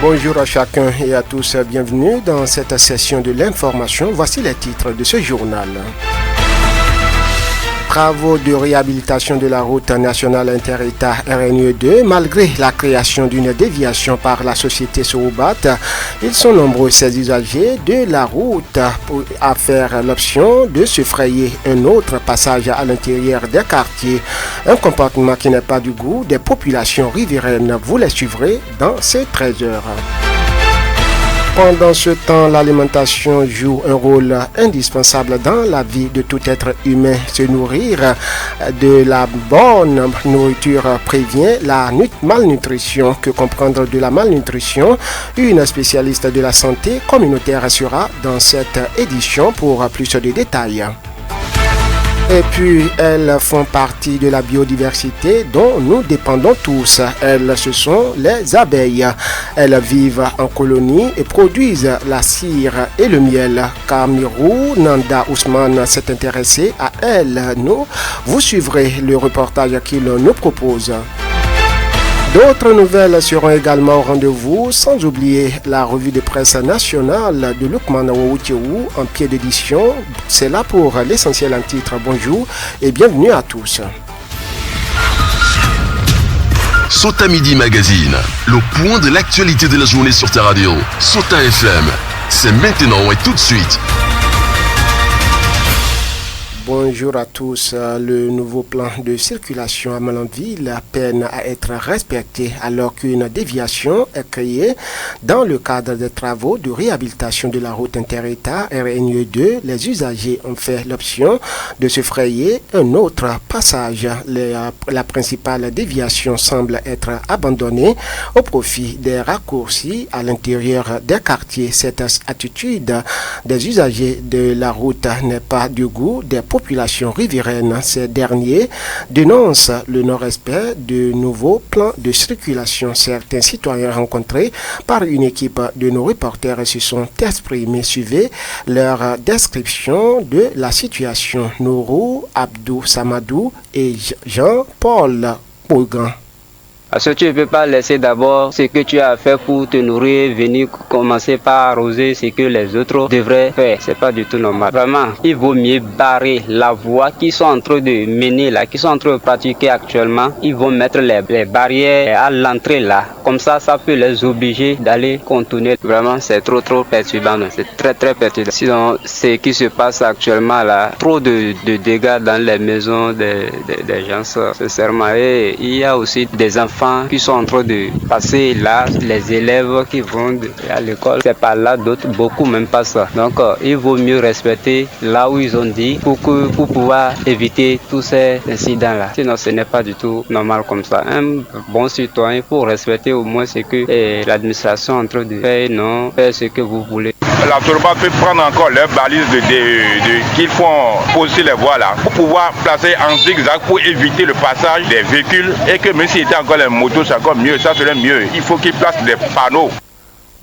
Bonjour à chacun et à tous, bienvenue dans cette session de l'information. Voici les titres de ce journal. Travaux de réhabilitation de la route nationale inter-État RNE 2, malgré la création d'une déviation par la société Sorobat, ils sont nombreux ces usagers de la route à faire l'option de se frayer un autre passage à l'intérieur des quartiers. Un comportement qui n'est pas du goût des populations riveraines. Vous les suivrez dans ces 13 heures. Pendant ce temps, l'alimentation joue un rôle indispensable dans la vie de tout être humain. Se nourrir de la bonne nourriture prévient la malnutrition. Que comprendre de la malnutrition? Une spécialiste de la santé communautaire sera dans cette édition pour plus de détails. Et puis, elles font partie de la biodiversité dont nous dépendons tous. Elles, ce sont les abeilles. Elles vivent en colonie et produisent la cire et le miel. Kamirou Nanda Ousmane s'est intéressé à elles. Vous suivrez le reportage qu'il nous propose. D'autres nouvelles seront également au rendez-vous, sans oublier la revue de presse nationale de Lukman Woucheou en pied d'édition. C'est là pour l'essentiel en titre. Bonjour et bienvenue à tous. Sota Midi Magazine, le point de l'actualité de la journée sur ta radio. Sota FM, c'est maintenant et tout de suite. Bonjour à tous. Le nouveau plan de circulation à Malanville peine à être respecté alors qu'une déviation est créée dans le cadre des travaux de réhabilitation de la route inter-État RNE 2. Les usagers ont fait l'option de se frayer un autre passage. La principale déviation semble être abandonnée au profit des raccourcis à l'intérieur des quartiers. Cette attitude des usagers de la route n'est pas du goût des population riveraine. Ces derniers dénoncent le non-respect de nouveaux plans de circulation. Certains citoyens rencontrés par une équipe de nos reporters se sont exprimés. Suivez leur description de la situation. Nourou Abdou Samadou et Jean-Paul Bougan. Parce que tu ne peux pas laisser d'abord ce que tu as fait pour te nourrir, venir commencer par arroser ce que les autres devraient faire. C'est pas du tout normal. Vraiment, il vaut mieux barrer la voie qu'ils sont en train de mener là, qu'ils sont en train de pratiquer actuellement. Ils vont mettre les barrières à l'entrée là. Comme ça peut les obliger d'aller contourner. Vraiment, c'est trop perturbant. C'est très perturbant. Sinon, ce qui se passe actuellement là, trop de dégâts dans les maisons des gens, sincèrement. Et il y a aussi des enfants qui sont en train de passer là, les élèves qui vont à l'école, c'est pas là, d'autres, beaucoup même pas ça. Donc il vaut mieux respecter là où ils ont dit pour pouvoir éviter tous ces incidents là. Sinon ce n'est pas du tout normal comme ça. Un bon citoyen, il faut respecter au moins ce que l'administration est en train de faire, non, faire ce que vous voulez. La Soroba peut prendre encore leurs balises qu'ils font poser les voies là pour pouvoir placer en zigzag pour éviter le passage des véhicules et que même s'il était encore les motos, c'est encore mieux, ça serait mieux. Il faut qu'ils placent des panneaux.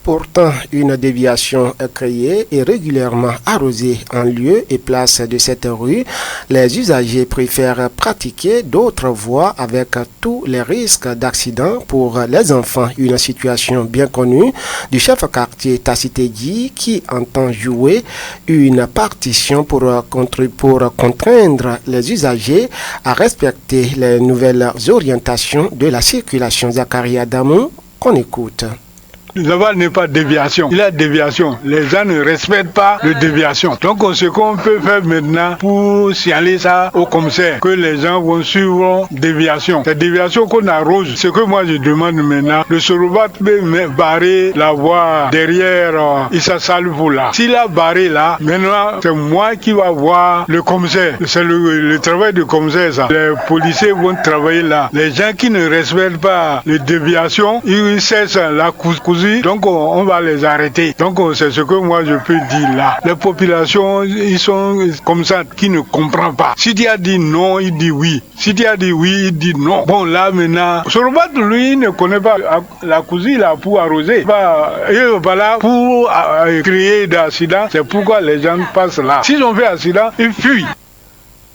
Pourtant, une déviation est créée et régulièrement arrosée en lieu et place de cette rue. Les usagers préfèrent pratiquer d'autres voies avec tous les risques d'accident pour les enfants. Une situation bien connue du chef quartier Tacitegui qui entend jouer une partition pour contraindre les usagers à respecter les nouvelles orientations de la circulation. Zacharia Adamou, qu'on écoute. Là-bas n'est pas déviation. Il y a déviation. Les gens ne respectent pas le déviation. Donc ce qu'on peut faire maintenant pour signaler ça au commissaire, que les gens vont suivre déviation. C'est déviation qu'on arrose. Ce que moi je demande maintenant, le Sorobat peut barrer la voie derrière Issa Salvou là. S'il a barré là, maintenant c'est moi qui va voir le commissaire. C'est le travail du commissaire ça. Les policiers vont travailler là. Les gens qui ne respectent pas les déviations, ils cessent la cousine. Donc on va les arrêter. Donc c'est ce que moi je peux dire là. Les populations, ils sont comme ça, qui ne comprennent pas. Si tu as dit non, il dit oui. Si tu as dit oui, il dit non. Bon là maintenant, Sorobat lui il ne connaît pas la cousine là pour arroser. Et voilà pour créer des accidents. C'est pourquoi les gens passent là. S'ils ont fait accident, ils fuient.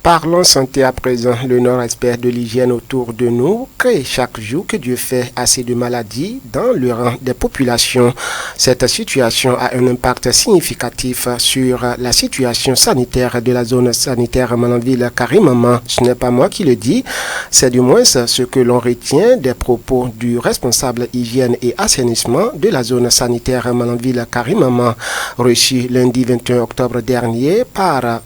Parlons santé à présent. Le non-respect de l'hygiène autour de nous crée chaque jour que Dieu fait assez de maladies dans le rang des populations. Cette situation a un impact significatif sur la situation sanitaire de la zone sanitaire Malanville-Karimama. Ce n'est pas moi qui le dis, c'est du moins ce que l'on retient des propos du responsable hygiène et assainissement de la zone sanitaire Malanville-Karimama, reçu lundi 21 octobre dernier par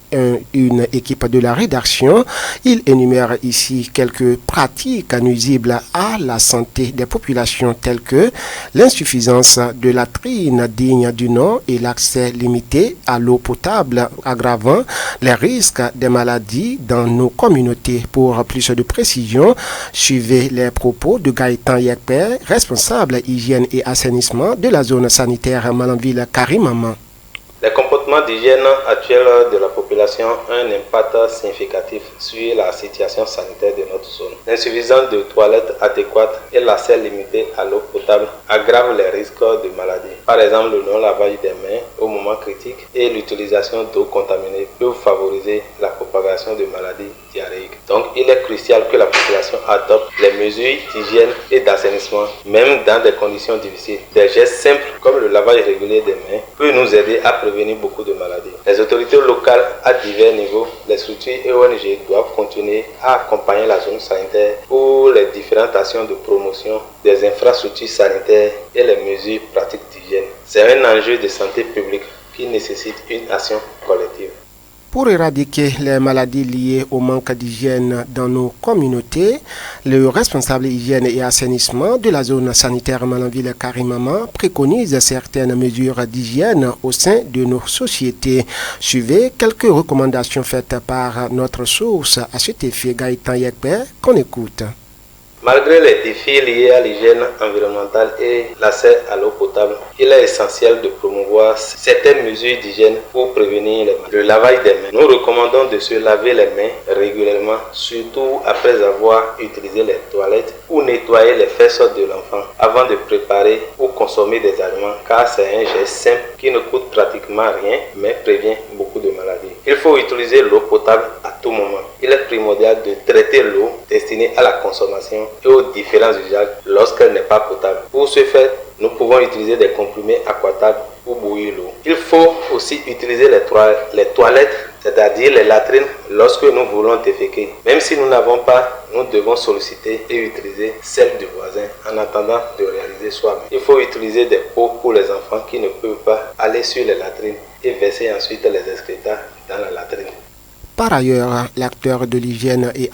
une équipe de la rédaction. Il énumère ici quelques pratiques nuisibles à la santé des populations telles que l'insuffisance de latrines dignes du nom et l'accès limité à l'eau potable, aggravant les risques des maladies dans nos communautés. Pour plus de précision, suivez les propos de Gaëtan Yekpe, responsable hygiène et assainissement de la zone sanitaire Malanville-Karimama. Les comportements d'hygiène actuels de la population ont un impact significatif sur la situation sanitaire de notre zone. L'insuffisance de toilettes adéquates et l'accès limité à l'eau potable aggravent les risques de maladies. Par exemple, le non-lavage des mains au moment critique et l'utilisation d'eau contaminée peuvent favoriser la propagation de maladies diarrhéiques. Donc, il est crucial que la population adopte les mesures d'hygiène et d'assainissement, même dans des conditions difficiles. Des gestes simples comme le lavage régulier des mains peuvent nous aider à prévenir beaucoup de maladies. Les autorités locales à divers niveaux, les structures et ONG doivent continuer à accompagner la zone sanitaire pour les différentes actions de promotion des infrastructures sanitaires et les mesures pratiques d'hygiène. C'est un enjeu de santé publique qui nécessite une action collective. Pour éradiquer les maladies liées au manque d'hygiène dans nos communautés, le responsable hygiène et assainissement de la zone sanitaire Malanville-Karimama préconise certaines mesures d'hygiène au sein de nos sociétés. Suivez quelques recommandations faites par notre source à cet effet, Gaëtan Yekpe, qu'on écoute. Malgré les défis liés à l'hygiène environnementale et l'accès à l'eau potable, il est essentiel de promouvoir certaines mesures d'hygiène pour prévenir le lavage des mains. Nous recommandons de se laver les mains régulièrement, surtout après avoir utilisé les toilettes ou nettoyer les fesses de l'enfant avant de préparer ou consommer des aliments, car c'est un geste simple qui ne coûte pratiquement rien mais prévient beaucoup de maladies. Il faut utiliser l'eau potable à tout moment. Il est primordial de traiter l'eau destinée à la consommation et aux différents usages lorsqu'elle n'est pas potable. Pour ce faire, nous pouvons utiliser des comprimés aquatables ou bouillir l'eau. Il faut aussi utiliser les toilettes, c'est-à-dire les latrines, lorsque nous voulons déféquer. Même si nous n'avons pas, nous devons solliciter et utiliser celles du voisin en attendant de réaliser soi-même. Il faut utiliser des pots pour les enfants qui ne peuvent pas aller sur les latrines et verser ensuite les excrétents dans la latrine. Par ailleurs, l'acteur de l'hygiène et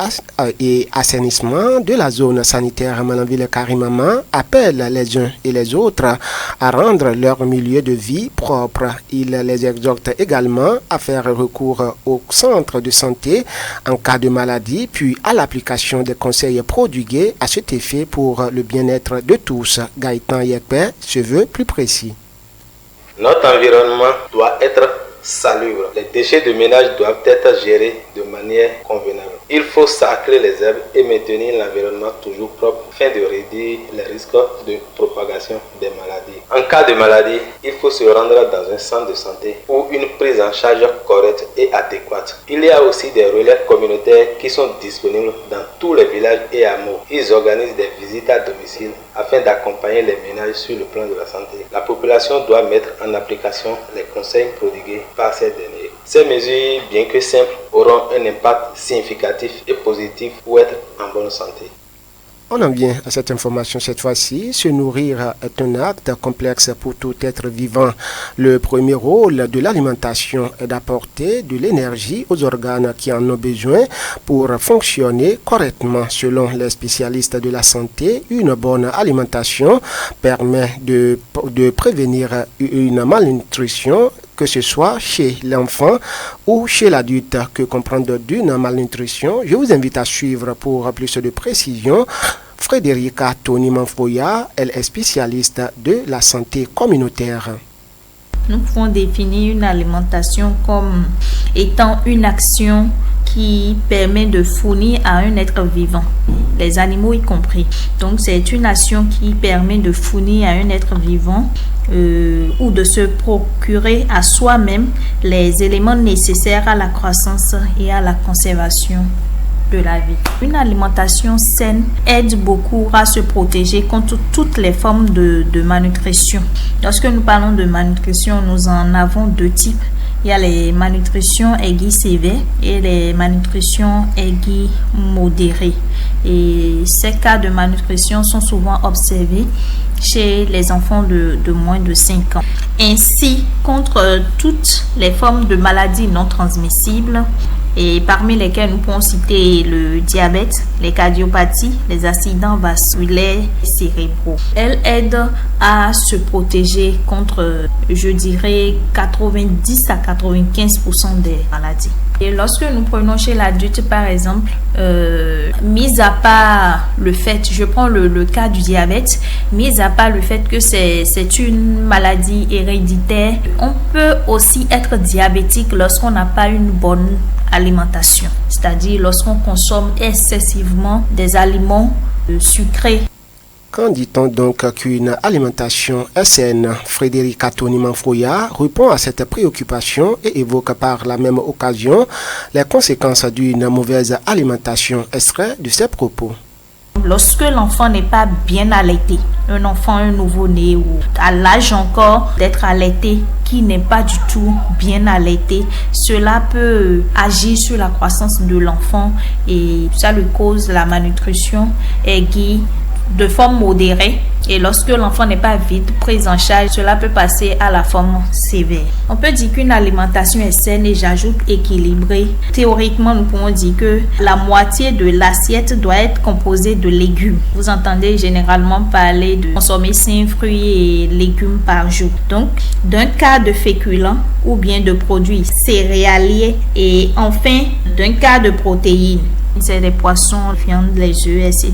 assainissement de la zone sanitaire Malanville-Karimama appelle les uns et les autres à rendre leur milieu de vie propre. Il les exhorte également à faire recours au centre de santé en cas de maladie, puis à l'application des conseils prodigués à cet effet pour le bien-être de tous. Gaëtan Yekpe se veut plus précis. Notre environnement doit être salubre. Les déchets de ménage doivent être gérés de manière convenable. Il faut sacrer les herbes et maintenir l'environnement toujours propre afin de réduire les risques de propagation des maladies. En cas de maladie, il faut se rendre dans un centre de santé pour une prise en charge correcte et adéquate. Il y a aussi des relais communautaires qui sont disponibles dans tous les villages et hameaux. Ils organisent des visites à domicile afin d'accompagner les ménages sur le plan de la santé. La population doit mettre en application les conseils prodigués par ces derniers. Ces mesures, bien que simples, auront un impact significatif et positif pour être en bonne santé. On en vient à cette information cette fois-ci. Se nourrir est un acte complexe pour tout être vivant. Le premier rôle de l'alimentation est d'apporter de l'énergie aux organes qui en ont besoin pour fonctionner correctement. Selon les spécialistes de la santé, une bonne alimentation permet de prévenir une malnutrition, que ce soit chez l'enfant ou chez l'adulte. Que comprendre d'une malnutrition? Je vous invite à suivre pour plus de précision Frédérica Tony Manfoya. Elle est spécialiste de la santé communautaire. Nous pouvons définir une alimentation comme étant une action qui permet de fournir à un être vivant, les animaux y compris. Donc c'est une action qui permet de fournir à un être vivant ou de se procurer à soi-même les éléments nécessaires à la croissance et à la conservation de la vie. Une alimentation saine aide beaucoup à se protéger contre toutes les formes de malnutrition. Lorsque nous parlons de malnutrition, nous en avons deux types. Il y a les malnutritions aiguës sévères et les malnutritions aiguës modérées. Et ces cas de malnutrition sont souvent observés chez les enfants de moins de 5 ans. Ainsi, contre toutes les formes de maladies non transmissibles, et parmi lesquels nous pouvons citer le diabète, les cardiopathies, les accidents vasculaires cérébraux. Elle aide à se protéger contre, je dirais, 90 à 95% des maladies. Et lorsque nous prenons chez l'adulte, par exemple, mis à part le fait, je prends le cas du diabète, mis à part le fait que c'est une maladie héréditaire, on peut aussi être diabétique lorsqu'on n'a pas une bonne alimentation, c'est-à-dire lorsqu'on consomme excessivement des aliments sucrés. Quand dit-on donc qu'une alimentation est saine? Frédérica Tony-Manfroya répond à cette préoccupation et évoque par la même occasion les conséquences d'une mauvaise alimentation. Extrait de ses propos. Lorsque l'enfant n'est pas bien allaité, un enfant, un nouveau-né ou à l'âge encore d'être allaité, qui n'est pas du tout bien allaité, cela peut agir sur la croissance de l'enfant et ça lui cause la malnutrition aiguë de forme modérée. Et lorsque l'enfant n'est pas vite pris en charge, cela peut passer à la forme sévère. On peut dire qu'une alimentation est saine et j'ajoute équilibrée. Théoriquement, nous pouvons dire que la moitié de l'assiette doit être composée de légumes. Vous entendez généralement parler de consommer 5 fruits et légumes par jour. Donc, d'un quart de féculents ou bien de produits céréaliers et enfin d'un quart de protéines. C'est des poissons, viande, les œufs, etc.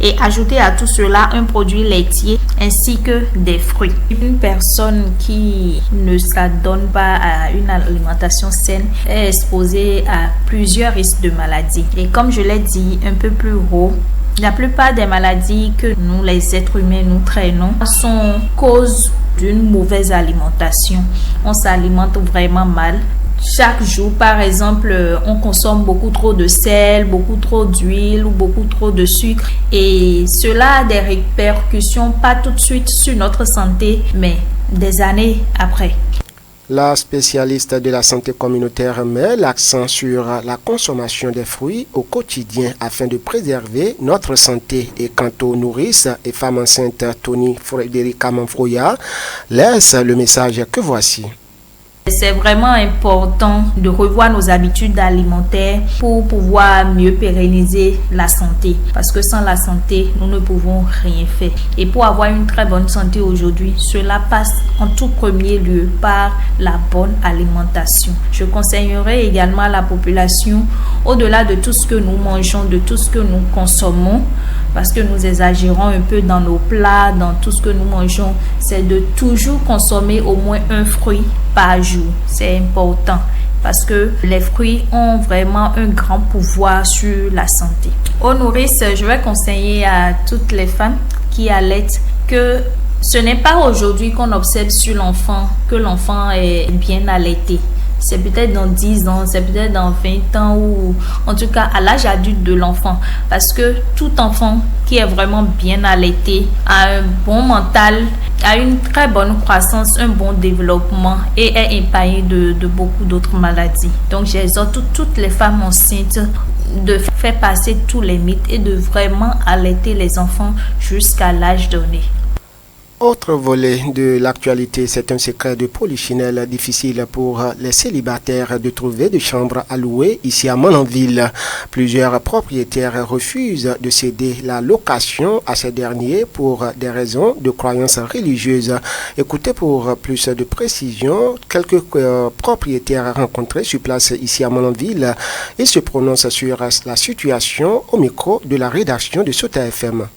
Et ajouter à tout cela un produit laitier ainsi que des fruits. Une personne qui ne s'adonne pas à une alimentation saine est exposée à plusieurs risques de maladies. Et comme je l'ai dit un peu plus haut, la plupart des maladies que nous, les êtres humains, nous traînons sont cause d'une mauvaise alimentation. On s'alimente vraiment mal. Chaque jour, par exemple, on consomme beaucoup trop de sel, beaucoup trop d'huile ou beaucoup trop de sucre. Et cela a des répercussions, pas tout de suite sur notre santé, mais des années après. La spécialiste de la santé communautaire met l'accent sur la consommation des fruits au quotidien afin de préserver notre santé. Et quant aux nourrices et femmes enceintes, Tony Frédérica Manfroya laisse le message que voici. C'est vraiment important de revoir nos habitudes alimentaires pour pouvoir mieux pérenniser la santé. Parce que sans la santé, nous ne pouvons rien faire. Et pour avoir une très bonne santé aujourd'hui, cela passe en tout premier lieu par la bonne alimentation. Je conseillerais également à la population, au-delà de tout ce que nous mangeons, de tout ce que nous consommons, parce que nous exagérons un peu dans nos plats, dans tout ce que nous mangeons, c'est de toujours consommer au moins un fruit par jour. C'est important parce que les fruits ont vraiment un grand pouvoir sur la santé. Aux nourrices, je vais conseiller à toutes les femmes qui allaitent que ce n'est pas aujourd'hui qu'on observe sur l'enfant que l'enfant est bien allaité. C'est peut-être dans 10 ans, c'est peut-être dans 20 ans ou en tout cas à l'âge adulte de l'enfant. Parce que tout enfant qui est vraiment bien allaité a un bon mental, a une très bonne croissance, un bon développement et est épargné de beaucoup d'autres maladies. Donc j'exhorte toutes les femmes enceintes de faire passer tous les mythes et de vraiment allaiter les enfants jusqu'à l'âge donné. Autre volet de l'actualité, c'est un secret de polichinelle difficile pour les célibataires de trouver des chambres à louer ici à Malanville. Plusieurs propriétaires refusent de céder la location à ces derniers pour des raisons de croyances religieuses. Écoutez pour plus de précisions quelques propriétaires rencontrés sur place ici à Malanville. Ils se prononcent sur la situation au micro de la rédaction de Sota FM.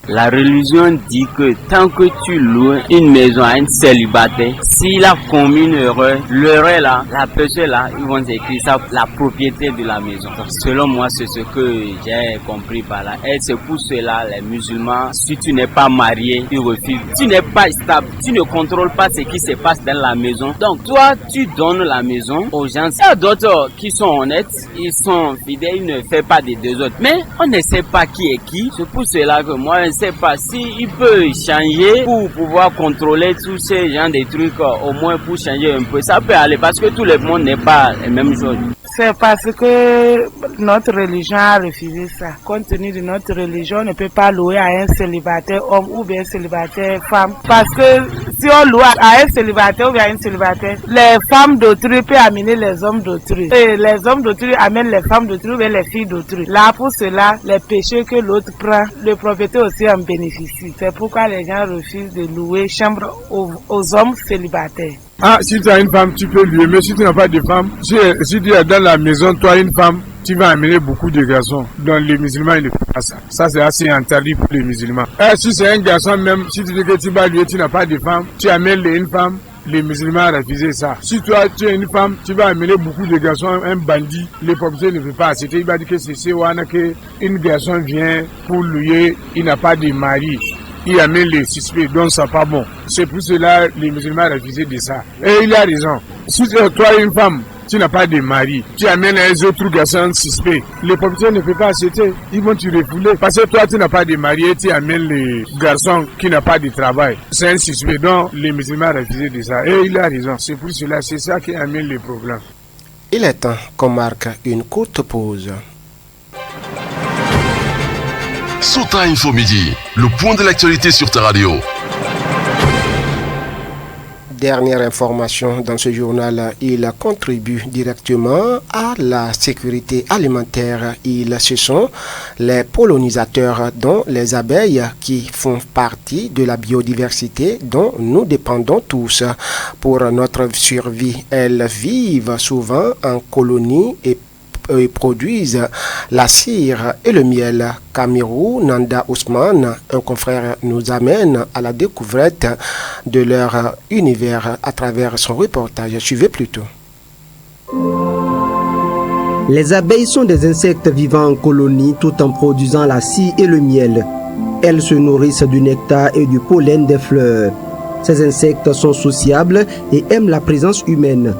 La religion dit que tant que tu loues une maison à un célibataire, s'il a commis une erreur, l'erreur là, la personne là, ils vont écrire ça, la propriété de la maison. Donc, selon moi, c'est ce que j'ai compris par là. Et c'est pour cela, les musulmans, si tu n'es pas marié, tu refuses. Tu n'es pas stable, tu ne contrôles pas ce qui se passe dans la maison. Donc, toi, tu donnes la maison aux gens. Il y a d'autres qui sont honnêtes, ils sont fidèles, ils ne font pas des deux autres. Mais on ne sait pas qui est qui. C'est pour cela que moi, je ne sais pas si il peut changer pour pouvoir contrôler tous ces gens des trucs, au moins pour changer un peu. Ça peut aller parce que tout le monde n'est pas la même chose. C'est parce que notre religion a refusé ça. Compte tenu de notre religion, on ne peut pas louer à un célibataire homme ou bien célibataire femme. Parce que si on loue à un célibataire ou bien à une célibataire, les femmes d'autrui peuvent amener les hommes d'autrui. Et les hommes d'autrui amènent les femmes d'autrui ou bien les filles d'autrui. Là, pour cela, les péchés que l'autre prend, le propriétaire aussi en bénéficie. C'est pourquoi les gens refusent de louer chambre aux hommes célibataires. Ah, si tu as une femme, tu peux louer, mais si tu n'as pas de femme, si tu es dans la maison, toi une femme, tu vas amener beaucoup de garçons. Donc les musulmans, ils ne font pas ça. Ça, c'est assez interdit pour les musulmans. Si c'est un garçon même, si tu dis que tu vas louer, tu n'as pas de femme, tu amènes une femme, les musulmans ont refusé ça. Si toi, tu es une femme, tu vas amener beaucoup de garçons, un bandit, les propriétaires ne peuvent pas accepter. Il va dire que c'est wana que une garçon vient pour louer, il n'a pas de mari. Il amène les suspects, donc ça pas bon. C'est pour cela que les musulmans ont refusé de ça. Et il a raison. Si toi, une femme, tu n'as pas de mari, tu amènes les autres garçons suspects, les propriétaires ne peuvent pas accepter. Ils vont te refouler. Parce que toi, tu n'as pas de mari et tu amènes les garçons qui n'ont pas de travail. C'est un suspect. Donc, les musulmans ont refusé de ça. Et il a raison. C'est pour cela, c'est ça qui amène les problèmes. Il est temps qu'on marque une courte pause. Sota Info Midi, le point de l'actualité sur ta radio. Dernière information dans ce journal, il contribue directement à la sécurité alimentaire. Ce sont les pollinisateurs, dont les abeilles, qui font partie de la biodiversité dont nous dépendons tous. Pour notre survie, elles vivent souvent en colonie et produisent la cire et le miel. Kamirou Nanda Ousmane, un confrère, nous amène à la découverte de leur univers à travers son reportage. Suivez plutôt. Les abeilles sont des insectes vivant en colonie tout en produisant la cire et le miel. Elles se nourrissent du nectar et du pollen des fleurs. Ces insectes sont sociables et aiment la présence humaine.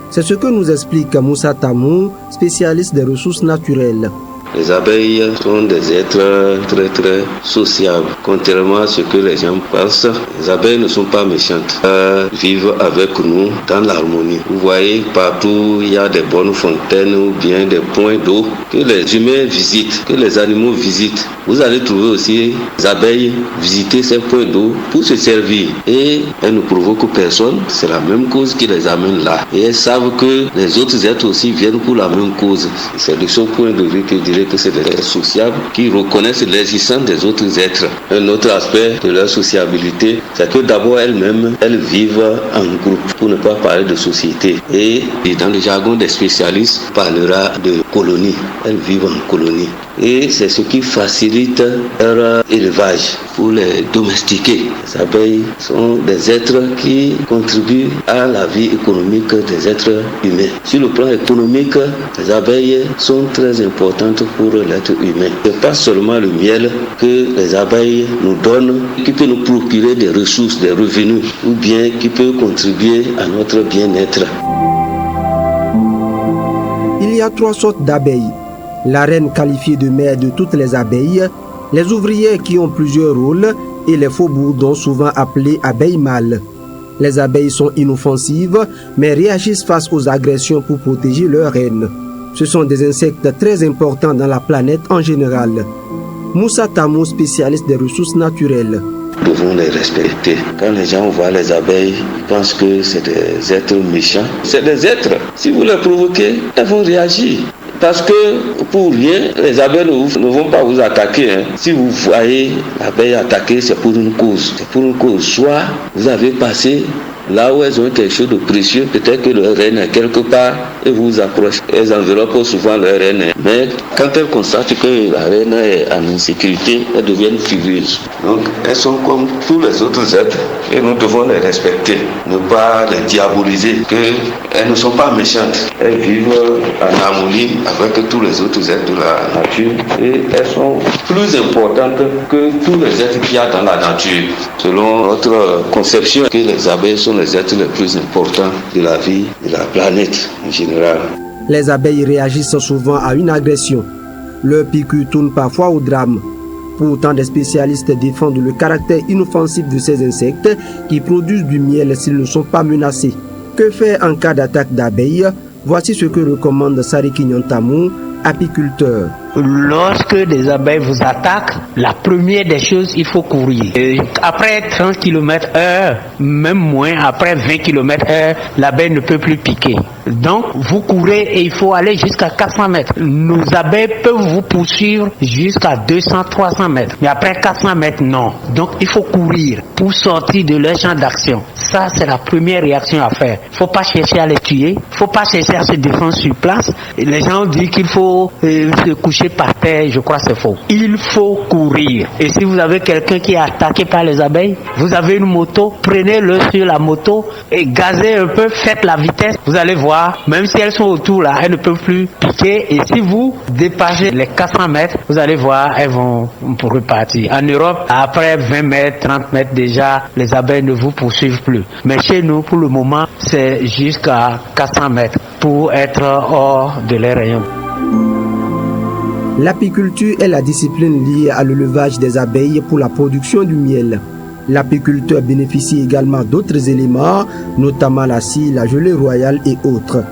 C'est ce que nous explique Moussa Tamou, spécialiste des ressources naturelles. Les abeilles sont des êtres très sociables. Contrairement à ce que les gens pensent, les abeilles ne sont pas méchantes. Elles vivent avec nous dans l'harmonie. Vous voyez, partout il y a des bonnes fontaines ou bien des points d'eau que les humains visitent, que les animaux visitent. Vous allez trouver aussi les abeilles visiter ces points d'eau pour se servir. Et elles ne provoquent personne. C'est la même cause qui les amène là. Et elles savent que les autres êtres aussi viennent pour la même cause. C'est de ce point de vue que je dirais que c'est des êtres sociables qui reconnaissent l'existence des autres êtres. Un autre aspect de leur sociabilité, c'est que d'abord elles-mêmes, elles vivent en groupe, pour ne pas parler de société. Et dans le jargon des spécialistes, on parlera de colonie. Elles vivent en colonie. Et c'est ce qui facilite leur élevage pour les domestiquer. Les abeilles sont des êtres qui contribuent à la vie économique des êtres humains. Sur le plan économique, les abeilles sont très importantes pour l'être humain. Ce n'est pas seulement le miel que les abeilles nous donnent qui peut nous procurer des ressources, des revenus, ou bien qui peut contribuer à notre bien-être. Il y a 3 sortes d'abeilles. La reine qualifiée de mère de toutes les abeilles, les ouvrières qui ont plusieurs rôles et les faux-bourdons souvent appelés abeilles mâles. Les abeilles sont inoffensives mais réagissent face aux agressions pour protéger leur reine. Ce sont des insectes très importants dans la planète en général. Moussa Tamou, spécialiste des ressources naturelles. Nous devons les respecter. Quand les gens voient les abeilles, ils pensent que c'est des êtres méchants. C'est des êtres. Si vous les provoquez, elles vont réagir. Parce que pour rien, les abeilles ne vont pas vous attaquer. Si vous voyez l'abeille attaquer, c'est pour une cause. C'est pour une cause. Soit vous avez passé là où elles ont quelque chose de précieux, peut-être que leur reine est quelque part et vous approchez. Elles enveloppent souvent leur reine, mais quand elles constatent que la reine est en insécurité, elles deviennent furieuses. Donc elles sont comme tous les autres êtres et nous devons les respecter, ne pas les diaboliser, qu'elles ne sont pas méchantes. Elles vivent en harmonie avec tous les autres êtres de la nature et elles sont plus importantes que tous les êtres qu'il y a dans la nature. Selon notre conception, que les abeilles sont les êtres les plus importants de la vie de la planète en général. Les abeilles réagissent souvent à une agression. Leur piqûre tourne parfois au drame. Pourtant, des spécialistes défendent le caractère inoffensif de ces insectes qui produisent du miel s'ils ne sont pas menacés. Que faire en cas d'attaque d'abeilles? Voici ce que recommande Sariki Nyantamou, apiculteur. Lorsque des abeilles vous attaquent, la première des choses, il faut courir. Et après 30 km/h, même moins, après 20 km/h, l'abeille ne peut plus piquer. Donc, vous courez et il faut aller jusqu'à 400 mètres. Nos abeilles peuvent vous poursuivre jusqu'à 200-300 mètres. Mais après 400 mètres, non. Donc, il faut courir pour sortir de leur champ d'action. Ça, c'est la première réaction à faire. Il ne faut pas chercher à les tuer. Il ne faut pas chercher à se défendre sur place. Et les gens disent qu'il faut se coucher par terre, je crois que c'est faux. Il faut courir. Et si vous avez quelqu'un qui est attaqué par les abeilles, vous avez une moto, prenez-le sur la moto et gazez un peu, faites la vitesse. Vous allez voir, même si elles sont autour là, elles ne peuvent plus piquer. Et si vous dépassez les 400 mètres, vous allez voir, elles vont repartir. En Europe, après 20 mètres, 30 mètres déjà, les abeilles ne vous poursuivent plus. Mais chez nous, pour le moment, c'est jusqu'à 400 mètres pour être hors de les rayons. L'apiculture est la discipline liée à l'élevage des abeilles pour la production du miel. L'apiculteur bénéficie également d'autres éléments, notamment la scie, la gelée royale et autres.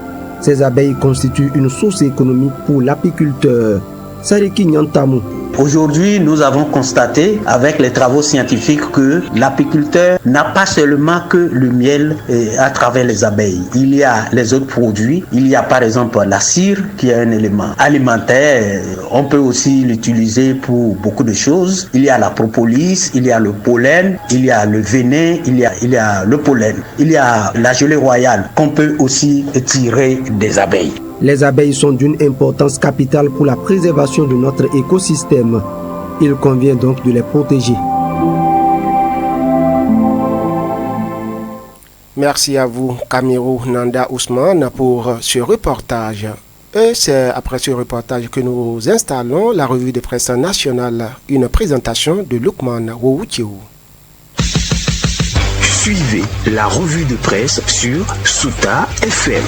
Ces abeilles constituent une source économique pour l'apiculteur. Sariki Nyantamou. Aujourd'hui, nous avons constaté avec les travaux scientifiques que l'apiculteur n'a pas seulement que le miel à travers les abeilles. Il y a les autres produits. Il y a par exemple la cire qui est un élément alimentaire. On peut aussi l'utiliser pour beaucoup de choses. Il y a la propolis, il y a le pollen, il y a le venin, il y a le pollen. Il y a la gelée royale qu'on peut aussi tirer des abeilles. Les abeilles sont d'une importance capitale pour la préservation de notre écosystème. Il convient donc de les protéger. Merci à vous, Kamirou Nanda Ousmane, pour ce reportage. Et c'est après ce reportage que nous installons la revue de presse nationale, une présentation de Lukman Wououtiou. Suivez la revue de presse sur Souta FM.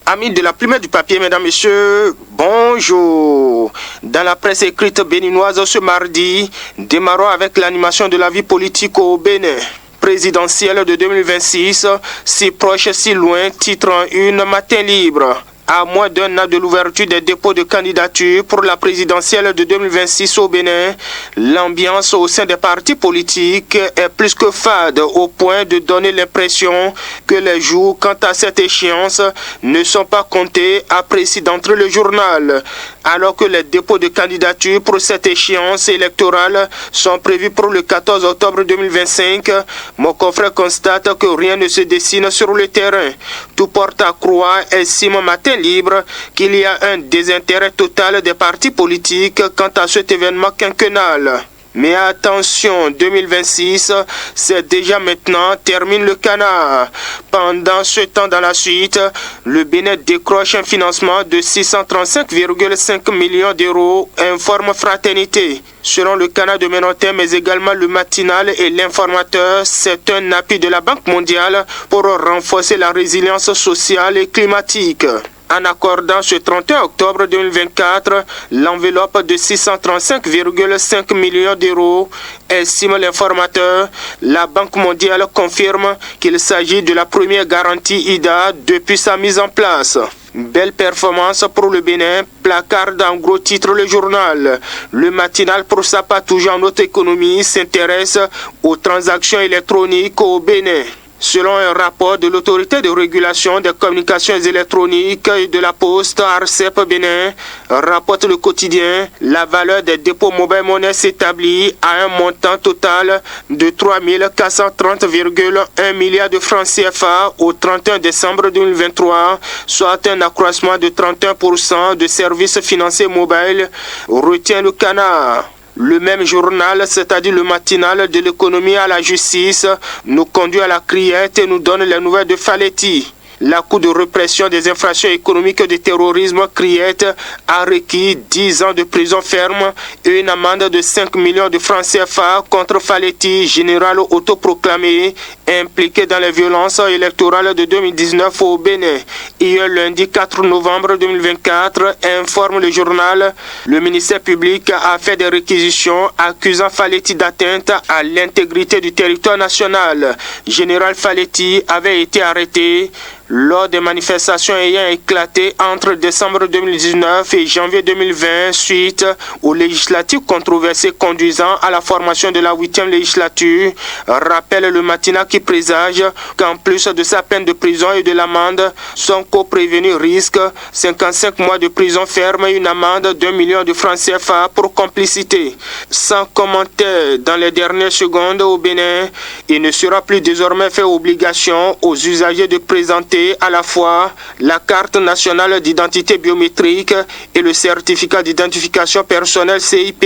Amis de la Plume du papier, mesdames, messieurs, bonjour. Dans la presse écrite béninoise ce mardi, démarrons avec l'animation de la vie politique au Bénin. Présidentielle de 2026, si proche, si loin, titre en une, Matin Libre. À moins d'un an de l'ouverture des dépôts de candidature pour la présidentielle de 2026 au Bénin, l'ambiance au sein des partis politiques est plus que fade au point de donner l'impression que les jours quant à cette échéance ne sont pas comptés, apprécie d'entrer le journal. Alors que les dépôts de candidature pour cette échéance électorale sont prévus pour le 14 octobre 2025, mon confrère constate que rien ne se dessine sur le terrain. Tout porte à croire, estime Matin Libre, qu'il y a un désintérêt total des partis politiques quant à cet événement quinquennal. Mais attention, 2026, c'est déjà maintenant, termine le canard. Pendant ce temps dans la suite, le Bénin décroche un financement de 635,5 millions d'euros, informe Fraternité. Selon le canard de Ménotin, mais également le matinal et l'informateur, c'est un appui de la Banque mondiale pour renforcer la résilience sociale et climatique. En accordant ce 31 octobre 2024 l'enveloppe de 635,5 millions d'euros, estime l'informateur, la Banque mondiale confirme qu'il s'agit de la première garantie IDA depuis sa mise en place. Belle performance pour le Bénin, placarde en gros titre le journal. Le matinal, pour sa part toujours en notre économie, s'intéresse aux transactions électroniques au Bénin. Selon un rapport de l'autorité de régulation des communications électroniques et de la poste ARCEP Bénin, rapporte le quotidien, la valeur des dépôts mobile money s'établit à un montant total de 3 430,1 milliards de francs CFA au 31 décembre 2023, soit un accroissement de 31% de services financiers mobiles, retient le Canard. Le même journal, c'est-à-dire le matinal de l'économie à la justice, nous conduit à la criette et nous donne les nouvelles de Faletti. La Cour de répression des infractions économiques et du terrorisme, Criette, a requis 10 ans de prison ferme et une amende de 5 millions de francs CFA contre Faletti, général autoproclamé, impliqué dans les violences électorales de 2019 au Bénin. Hier, lundi 4 novembre 2024, informe le journal, le ministère public a fait des réquisitions accusant Faletti d'atteinte à l'intégrité du territoire national. Général Faletti avait été arrêté lors des manifestations ayant éclaté entre décembre 2019 et janvier 2020 suite aux législatives controversées conduisant à la formation de la 8e législature, rappelle le matinat qui présage qu'en plus de sa peine de prison et de l'amende, son co-prévenu risque 55 mois de prison ferme et une amende d'1 million de francs CFA pour complicité. Sans commentaire dans les dernières secondes au Bénin, il ne sera plus désormais fait obligation aux usagers de présenter à la fois la carte nationale d'identité biométrique et le certificat d'identification personnelle CIP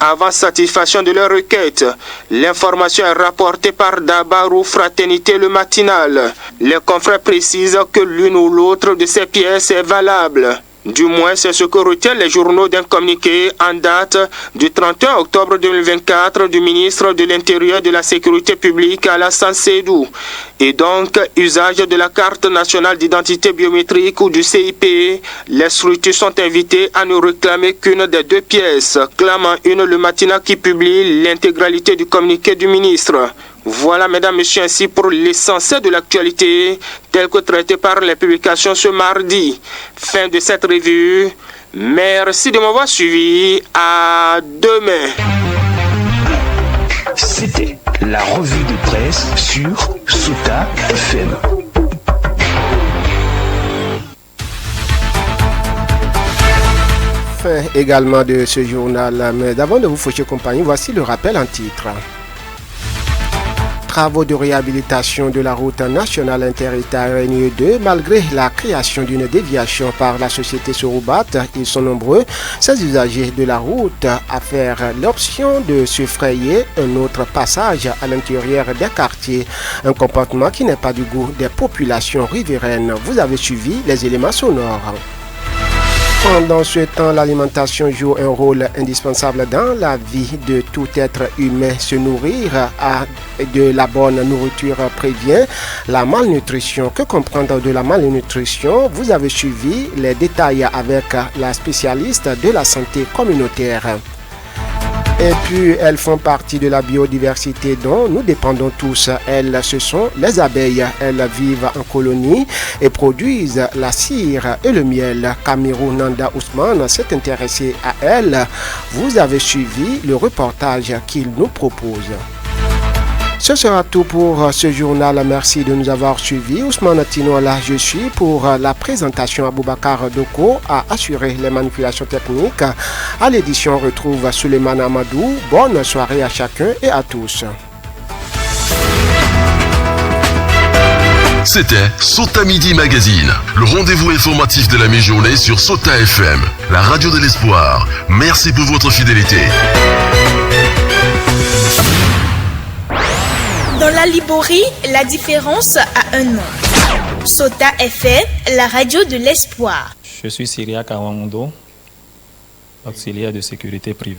avant satisfaction de leur requête. L'information est rapportée par Dabarou Fraternité le matinal. Les confrères précisent que l'une ou l'autre de ces pièces est valable. Du moins, c'est ce que retiennent les journaux d'un communiqué en date du 31 octobre 2024 du ministre de l'Intérieur et de la Sécurité publique Alassane Sédou. Et donc, usage de la carte nationale d'identité biométrique ou du CIP, les structures sont invitées à ne réclamer qu'une des deux pièces, clamant une le matinat qui publie l'intégralité du communiqué du ministre. Voilà, mesdames, messieurs, ainsi pour l'essentiel de l'actualité, tel que traité par les publications ce mardi. Fin de cette revue. Merci de m'avoir suivi. À demain. C'était la revue de presse sur Sota FM. Fin également de ce journal. Mais d'avant de vous faucher compagnie, voici le rappel en titre. Travaux de réhabilitation de la route nationale inter-État RNE 2, malgré la création d'une déviation par la société Sorobat, ils sont nombreux, ces usagers de la route, à faire l'option de se frayer un autre passage à l'intérieur des quartiers, un comportement qui n'est pas du goût des populations riveraines. Vous avez suivi les éléments sonores. Pendant ce temps, l'alimentation joue un rôle indispensable dans la vie de tout être humain. Se nourrir de la bonne nourriture prévient la malnutrition. Que comprendre de la malnutrition? Vous avez suivi les détails avec la spécialiste de la santé communautaire. Et puis, elles font partie de la biodiversité dont nous dépendons tous. Elles, ce sont les abeilles. Elles vivent en colonie et produisent la cire et le miel. Kamirou Nanda Ousmane s'est intéressé à elles. Vous avez suivi le reportage qu'il nous propose. Ce sera tout pour ce journal. Merci de nous avoir suivis. Ousmane Tinola, je suis pour la présentation. Aboubakar Doko a assuré les manipulations techniques. À l'édition, on retrouve Suleiman Amadou. Bonne soirée à chacun et à tous. C'était Sota Midi Magazine, le rendez-vous informatif de la mi-journée sur Sota FM, la radio de l'espoir. Merci pour votre fidélité. Dans la Liborie, la différence a un nom. Sota FM, la radio de l'espoir. Je suis Syria Kawamundo, auxiliaire de sécurité privée.